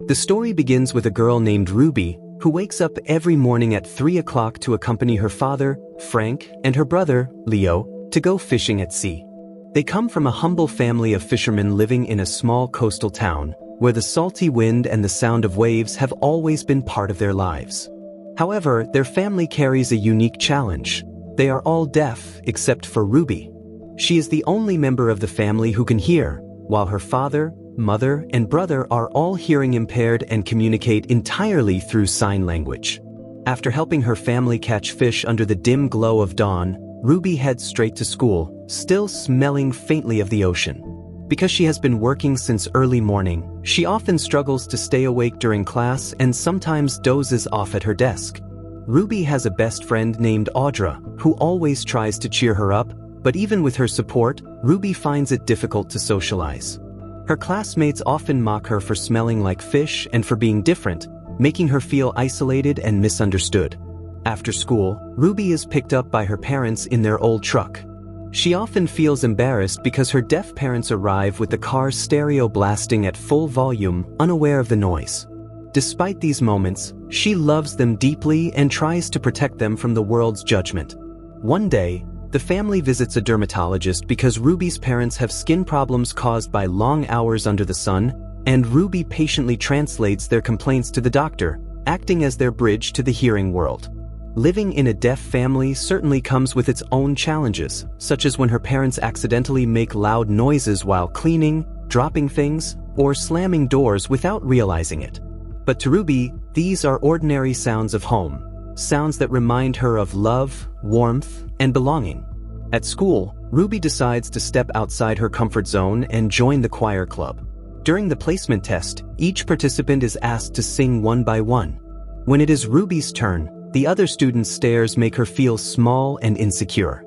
The story begins with a girl named Ruby, who wakes up every morning at 3 o'clock to accompany her father, Frank, and her brother, Leo, to go fishing at sea. They come from a humble family of fishermen living in a small coastal town, where the salty wind and the sound of waves have always been part of their lives. However, their family carries a unique challenge. They are all deaf except for Ruby. She is the only member of the family who can hear, while her father, mother, and brother are all hearing impaired and communicate entirely through sign language. After helping her family catch fish under the dim glow of dawn, Ruby heads straight to school, still smelling faintly of the ocean. Because she has been working since early morning, she often struggles to stay awake during class and sometimes dozes off at her desk. Ruby has a best friend named Audra, who always tries to cheer her up, but even with her support, Ruby finds it difficult to socialize. Her classmates often mock her for smelling like fish and for being different, making her feel isolated and misunderstood. After school, Ruby is picked up by her parents in their old truck. She often feels embarrassed because her deaf parents arrive with the car's stereo blasting at full volume, unaware of the noise. Despite these moments, she loves them deeply and tries to protect them from the world's judgment. One day, the family visits a dermatologist because Ruby's parents have skin problems caused by long hours under the sun, and Ruby patiently translates their complaints to the doctor, acting as their bridge to the hearing world. Living in a deaf family certainly comes with its own challenges, such as when her parents accidentally make loud noises while cleaning, dropping things, or slamming doors without realizing it. But to Ruby, these are ordinary sounds of home, sounds that remind her of love, warmth, and belonging. At school, Ruby decides to step outside her comfort zone and join the choir club. During the placement test, each participant is asked to sing one by one. When it is Ruby's turn, the other students' stares make her feel small and insecure.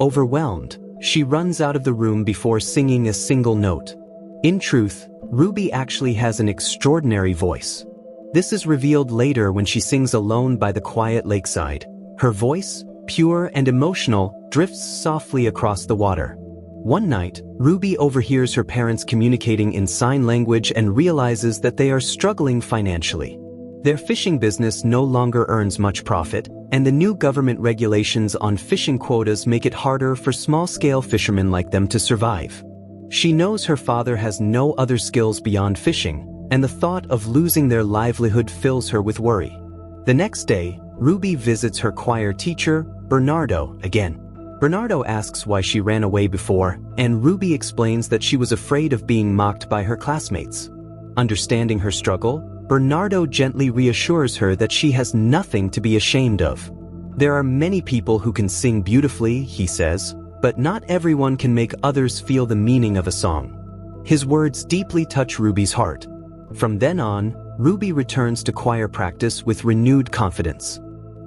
Overwhelmed, she runs out of the room before singing a single note. In truth, Ruby actually has an extraordinary voice. This is revealed later when she sings alone by the quiet lakeside. Her voice, pure and emotional, drifts softly across the water. One night, Ruby overhears her parents communicating in sign language and realizes that they are struggling financially. Their fishing business no longer earns much profit, and the new government regulations on fishing quotas make it harder for small-scale fishermen like them to survive. She knows her father has no other skills beyond fishing, and the thought of losing their livelihood fills her with worry. The next day, Ruby visits her choir teacher, Bernardo, again. Bernardo asks why she ran away before, and Ruby explains that she was afraid of being mocked by her classmates. Understanding her struggle, Bernardo gently reassures her that she has nothing to be ashamed of. There are many people who can sing beautifully, he says, but not everyone can make others feel the meaning of a song. His words deeply touch Ruby's heart. From then on, Ruby returns to choir practice with renewed confidence.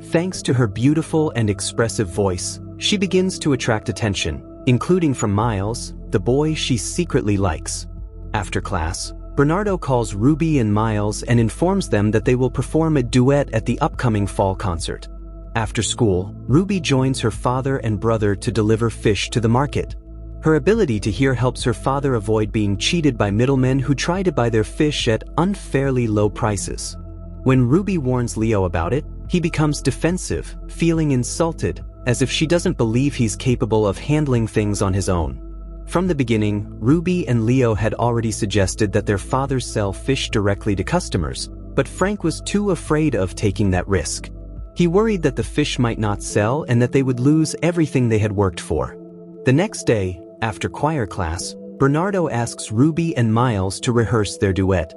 Thanks to her beautiful and expressive voice, she begins to attract attention, including from Miles, the boy she secretly likes. After class, Bernardo calls Ruby and Miles and informs them that they will perform a duet at the upcoming fall concert. After school, Ruby joins her father and brother to deliver fish to the market. Her ability to hear helps her father avoid being cheated by middlemen who try to buy their fish at unfairly low prices. When Ruby warns Leo about it, he becomes defensive, feeling insulted, as if she doesn't believe he's capable of handling things on his own. From the beginning, Ruby and Leo had already suggested that their fathers sell fish directly to customers, but Frank was too afraid of taking that risk. He worried that the fish might not sell and that they would lose everything they had worked for. The next day, after choir class, Bernardo asks Ruby and Miles to rehearse their duet.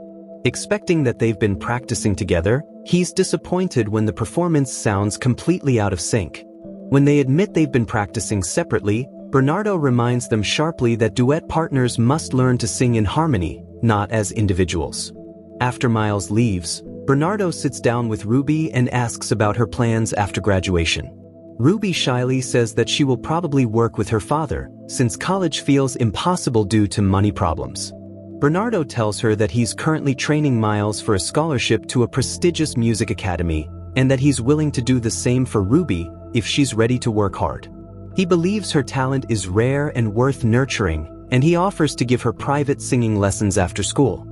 Expecting that they've been practicing together, he's disappointed when the performance sounds completely out of sync. When they admit they've been practicing separately, Bernardo reminds them sharply that duet partners must learn to sing in harmony, not as individuals. After Miles leaves, Bernardo sits down with Ruby and asks about her plans after graduation. Ruby shyly says that she will probably work with her father, since college feels impossible due to money problems. Bernardo tells her that he's currently training Miles for a scholarship to a prestigious music academy, and that he's willing to do the same for Ruby if she's ready to work hard. He believes her talent is rare and worth nurturing, and he offers to give her private singing lessons after school.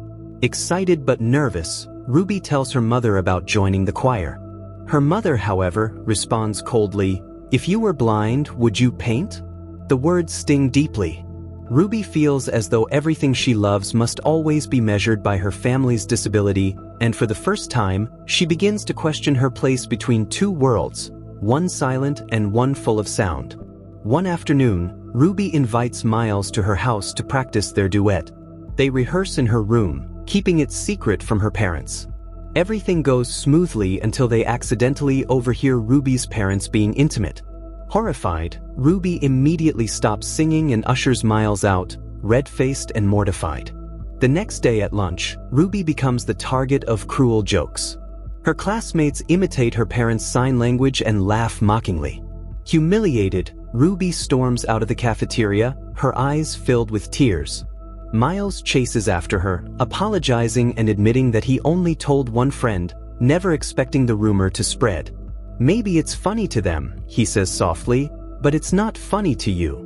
Excited but nervous, Ruby tells her mother about joining the choir. Her mother, however, responds coldly, "If you were blind, would you paint?" The words sting deeply. Ruby feels as though everything she loves must always be measured by her family's disability, and for the first time, she begins to question her place between two worlds, one silent and one full of sound. One afternoon, Ruby invites Miles to her house to practice their duet. They rehearse in her room, keeping it secret from her parents. Everything goes smoothly until they accidentally overhear Ruby's parents being intimate. Horrified, Ruby immediately stops singing and ushers Miles out, red-faced and mortified. The next day at lunch, Ruby becomes the target of cruel jokes. Her classmates imitate her parents' sign language and laugh mockingly. Humiliated, Ruby storms out of the cafeteria, her eyes filled with tears. Miles chases after her, apologizing and admitting that he only told one friend, never expecting the rumor to spread. "Maybe it's funny to them," he says softly, "but it's not funny to you."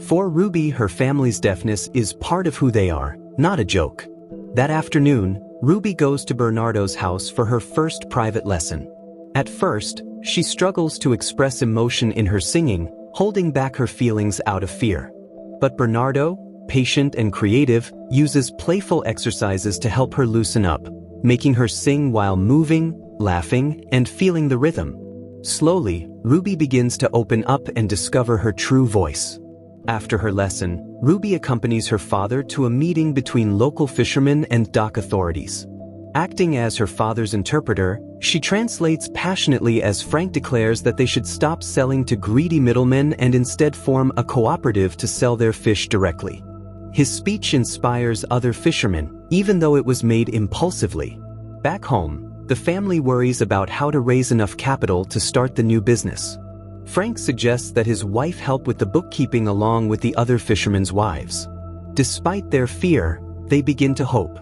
For Ruby, her family's deafness is part of who they are, not a joke. That afternoon, Ruby goes to Bernardo's house for her first private lesson. At first, she struggles to express emotion in her singing, holding back her feelings out of fear. But Bernardo, patient and creative, uses playful exercises to help her loosen up, making her sing while moving, laughing, and feeling the rhythm. Slowly, Ruby begins to open up and discover her true voice. After her lesson, Ruby accompanies her father to a meeting between local fishermen and dock authorities. Acting as her father's interpreter, she translates passionately as Frank declares that they should stop selling to greedy middlemen and instead form a cooperative to sell their fish directly. His speech inspires other fishermen, even though it was made impulsively. Back home, the family worries about how to raise enough capital to start the new business. Frank suggests that his wife help with the bookkeeping along with the other fishermen's wives. Despite their fear, they begin to hope.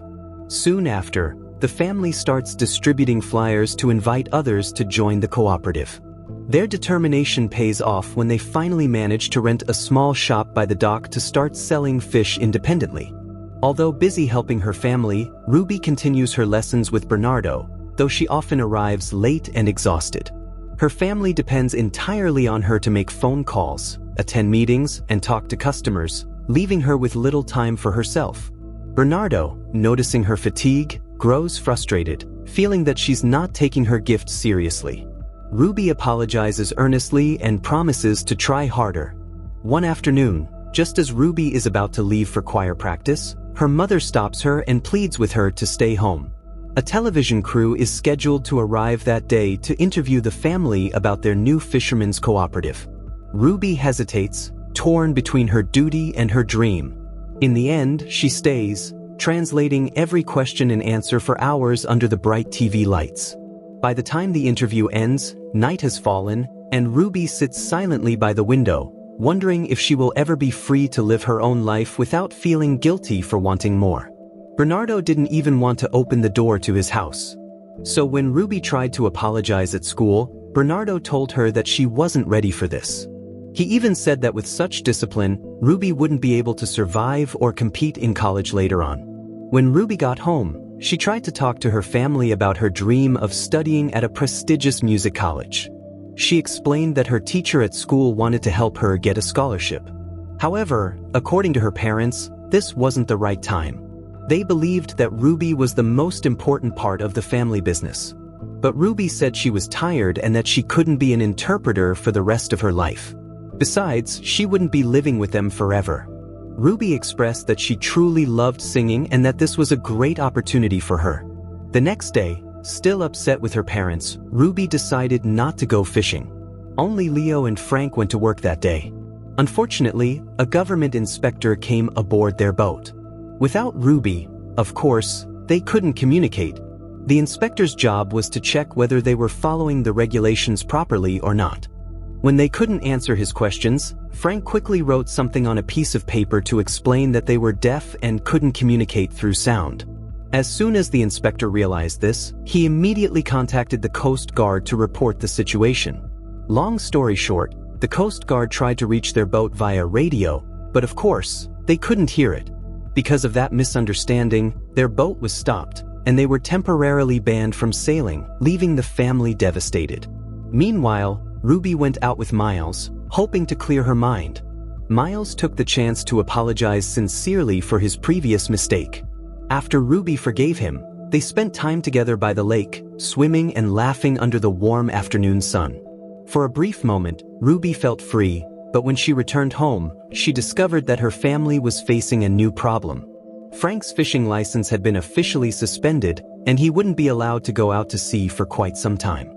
Soon after, the family starts distributing flyers to invite others to join the cooperative. Their determination pays off when they finally manage to rent a small shop by the dock to start selling fish independently. Although busy helping her family, Ruby continues her lessons with Bernardo, though she often arrives late and exhausted. Her family depends entirely on her to make phone calls, attend meetings, and talk to customers, leaving her with little time for herself. Bernardo, noticing her fatigue, grows frustrated, feeling that she's not taking her gift seriously. Ruby apologizes earnestly and promises to try harder. One afternoon, just as Ruby is about to leave for choir practice, her mother stops her and pleads with her to stay home. A television crew is scheduled to arrive that day to interview the family about their new fishermen's cooperative. Ruby hesitates, torn between her duty and her dream. In the end, she stays, translating every question and answer for hours under the bright TV lights. By the time the interview ends, night has fallen, and Ruby sits silently by the window, wondering if she will ever be free to live her own life without feeling guilty for wanting more. Bernardo didn't even want to open the door to his house. So when Ruby tried to apologize at school, Bernardo told her that she wasn't ready for this. He even said that with such discipline, Ruby wouldn't be able to survive or compete in college later on. When Ruby got home, she tried to talk to her family about her dream of studying at a prestigious music college. She explained that her teacher at school wanted to help her get a scholarship. However, according to her parents, this wasn't the right time. They believed that Ruby was the most important part of the family business. But Ruby said she was tired and that she couldn't be an interpreter for the rest of her life. Besides, she wouldn't be living with them forever. Ruby expressed that she truly loved singing and that this was a great opportunity for her. The next day, still upset with her parents, Ruby decided not to go fishing. Only Leo and Frank went to work that day. Unfortunately, a government inspector came aboard their boat. Without Ruby, of course, they couldn't communicate. The inspector's job was to check whether they were following the regulations properly or not. When they couldn't answer his questions, Frank quickly wrote something on a piece of paper to explain that they were deaf and couldn't communicate through sound. As soon as the inspector realized this, he immediately contacted the Coast Guard to report the situation. Long story short, the Coast Guard tried to reach their boat via radio, but of course, they couldn't hear it. Because of that misunderstanding, their boat was stopped, and they were temporarily banned from sailing, leaving the family devastated. Meanwhile, Ruby went out with Miles, hoping to clear her mind. Miles took the chance to apologize sincerely for his previous mistake. After Ruby forgave him, they spent time together by the lake, swimming and laughing under the warm afternoon sun. For a brief moment, Ruby felt free, but when she returned home, she discovered that her family was facing a new problem. Frank's fishing license had been officially suspended, and he wouldn't be allowed to go out to sea for quite some time.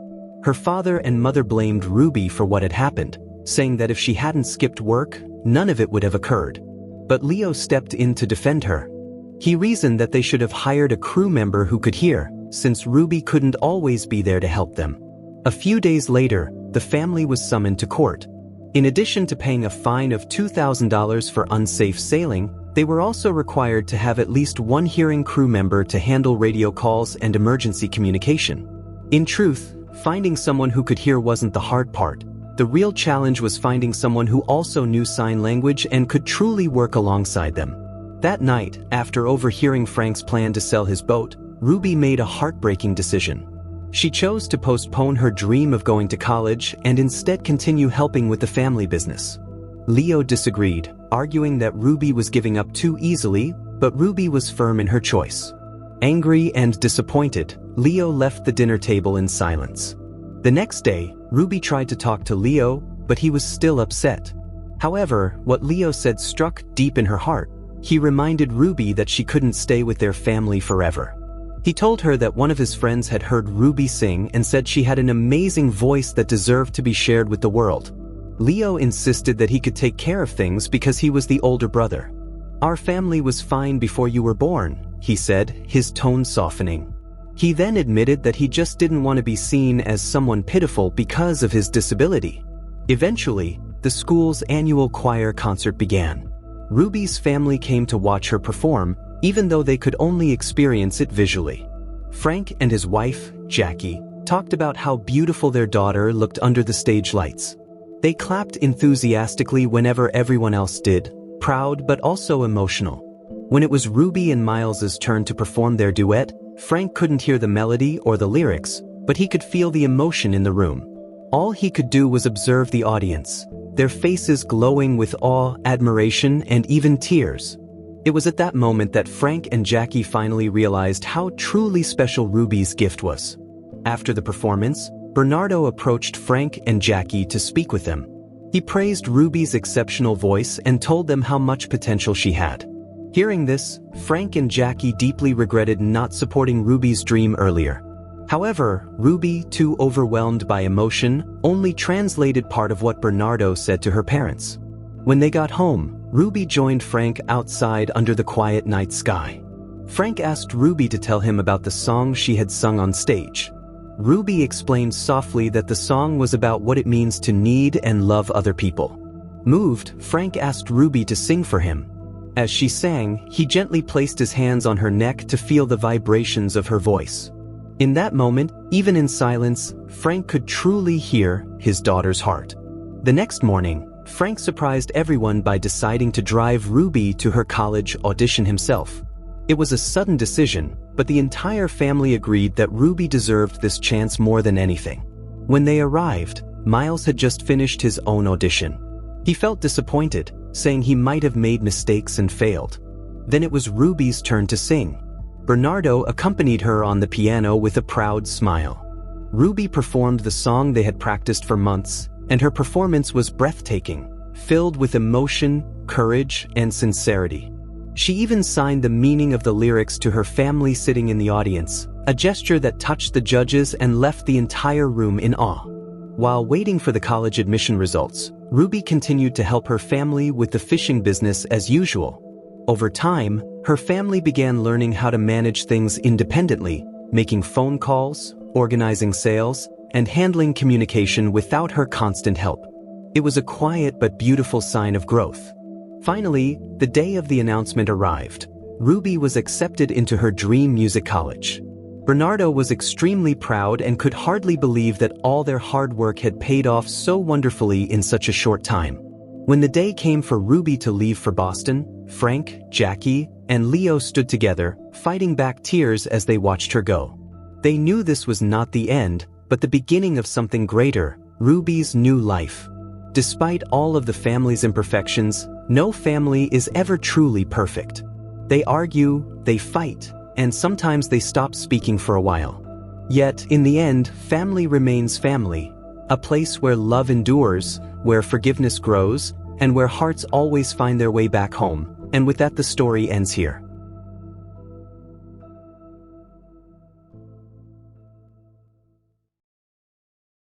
Her father and mother blamed Ruby for what had happened, saying that if she hadn't skipped work, none of it would have occurred. But Leo stepped in to defend her. He reasoned that they should have hired a crew member who could hear, since Ruby couldn't always be there to help them. A few days later, the family was summoned to court. In addition to paying a fine of $2,000 for unsafe sailing, they were also required to have at least one hearing crew member to handle radio calls and emergency communication. In truth, finding someone who could hear wasn't the hard part. The real challenge was finding someone who also knew sign language and could truly work alongside them. That night, after overhearing Frank's plan to sell his boat, Ruby made a heartbreaking decision. She chose to postpone her dream of going to college and instead continue helping with the family business. Leo disagreed, arguing that Ruby was giving up too easily, but Ruby was firm in her choice. Angry and disappointed, Leo left the dinner table in silence. The next day, Ruby tried to talk to Leo, but he was still upset. However, what Leo said struck deep in her heart. He reminded Ruby that she couldn't stay with their family forever. He told her that one of his friends had heard Ruby sing and said she had an amazing voice that deserved to be shared with the world. Leo insisted that he could take care of things because he was the older brother. "Our family was fine before you were born," he said, his tone softening. He then admitted that he just didn't want to be seen as someone pitiful because of his disability. Eventually, the school's annual choir concert began. Ruby's family came to watch her perform, even though they could only experience it visually. Frank and his wife, Jackie, talked about how beautiful their daughter looked under the stage lights. They clapped enthusiastically whenever everyone else did, proud but also emotional. When it was Ruby and Miles's turn to perform their duet, Frank couldn't hear the melody or the lyrics, but he could feel the emotion in the room. All he could do was observe the audience, their faces glowing with awe, admiration, and even tears. It was at that moment that Frank and Jackie finally realized how truly special Ruby's gift was. After the performance, Bernardo approached Frank and Jackie to speak with them. He praised Ruby's exceptional voice and told them how much potential she had. Hearing this, Frank and Jackie deeply regretted not supporting Ruby's dream earlier. However, Ruby, too overwhelmed by emotion, only translated part of what Bernardo said to her parents. When they got home, Ruby joined Frank outside under the quiet night sky. Frank asked Ruby to tell him about the song she had sung on stage. Ruby explained softly that the song was about what it means to need and love other people. Moved, Frank asked Ruby to sing for him. As she sang, he gently placed his hands on her neck to feel the vibrations of her voice. In that moment, even in silence, Frank could truly hear his daughter's heart. The next morning, Frank surprised everyone by deciding to drive Ruby to her college audition himself. It was a sudden decision, but the entire family agreed that Ruby deserved this chance more than anything. When they arrived, Miles had just finished his own audition. He felt disappointed, saying he might have made mistakes and failed. Then it was Ruby's turn to sing. Bernardo accompanied her on the piano with a proud smile. Ruby performed the song they had practiced for months, and her performance was breathtaking, filled with emotion, courage, and sincerity. She even signed the meaning of the lyrics to her family sitting in the audience, a gesture that touched the judges and left the entire room in awe. While waiting for the college admission results, Ruby continued to help her family with the fishing business as usual. Over time, her family began learning how to manage things independently, making phone calls, organizing sales, and handling communication without her constant help. It was a quiet but beautiful sign of growth. Finally, the day of the announcement arrived. Ruby was accepted into her dream music college. Bernardo was extremely proud and could hardly believe that all their hard work had paid off so wonderfully in such a short time. When the day came for Ruby to leave for Boston, Frank, Jackie, and Leo stood together, fighting back tears as they watched her go. They knew this was not the end, but the beginning of something greater, Ruby's new life. Despite all of the family's imperfections, no family is ever truly perfect. They argue, they fight, and sometimes they stop speaking for a while. Yet, in the end, family remains family, a place where love endures, where forgiveness grows, and where hearts always find their way back home. And with that, the story ends here.